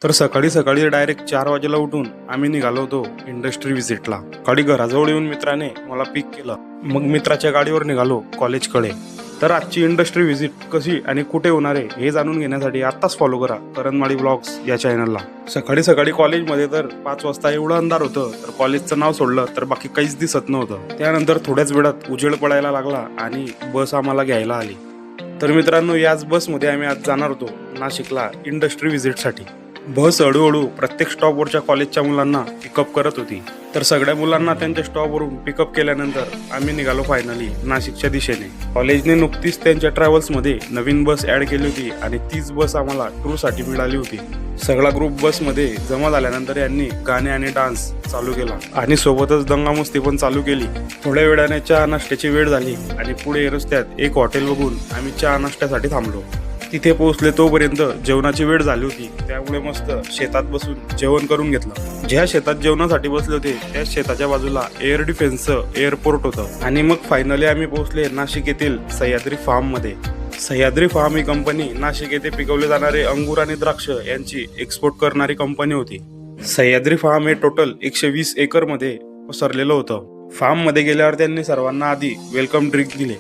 तर सकाळी सकाळी डायरेक्ट 4 वाजेला उठून आम्ही निघालो होतो इंडस्ट्री व्हिजिटला. सकाळी घराजवळ येऊन मित्राने मला पिक केलं. मग मित्राच्या गाडीवर निघालो कॉलेजकडे. तर आजची इंडस्ट्री व्हिजिट कशी आणि कुठे होणार आहे हे जाणून घेण्यासाठी आत्ताच फॉलो करा करणमाळी ब्लॉग्स या चॅनलला. सकाळी सकाळी कॉलेजमध्ये तर 5 वाजता एवढं अंधार होतं तर कॉलेजचं नाव सोडलं तर बाकी काहीच दिसत नव्हतं. त्यानंतर थोड्याच वेळात उजेड पडायला लागला आणि बस आम्हाला घ्यायला आली. तर मित्रांनो, याच बसमध्ये आम्ही आज जाणार होतो नाशिकला इंडस्ट्री व्हिजिटसाठी. बस हळूहळू प्रत्येक स्टॉपवरच्या कॉलेजच्या मुलांना पिकअप करत होती. तर सगळ्या मुलांना त्यांच्या स्टॉपवरून पिकअप केल्यानंतर आम्ही निघालो फायनली नाशिकच्या दिशेने. कॉलेजने नुकतीच त्यांच्या ट्रॅव्हल्समध्ये नवीन बस ऍड केली होती आणि तीच बस आम्हाला टूरसाठी मिळाली होती. सगळा ग्रुप बसमध्ये जमा झाल्यानंतर यांनी गाणे आणि डान्स चालू केला आणि सोबतच दंगामस्ती पण चालू केली. थोड्या वेळाने चहा नाश्त्याची वेळ झाली आणि पुढे रस्त्यात एक हॉटेल बघून आम्ही चहा नाश्त्यासाठी थांबलो. तिथे पोहोचले तोपर्यंत जेवणाची वेळ झाली होती, त्यामुळे मस्त शेतात बसून जेवण करून घेतलं. ज्या शेतात जेवणासाठी बसले होते त्या शेताच्या बाजूला एअर डिफेन्सचं एअरपोर्ट होतं. आणि मग फायनली आम्ही पोहोचले नाशिक येथील सह्याद्री फार्म मध्ये. सह्याद्री फार्म ही कंपनी नाशिक येथे पिकवले जाणारे अंगूर आणि द्राक्ष यांची एक्सपोर्ट करणारी कंपनी होती. सह्याद्री फार्म हे टोटल 120 एकर मध्ये पसरलेलं होतं. फार्म मध्ये गेल्यावर त्यांनी सर्वांना आधी वेलकम ड्रिंक दिले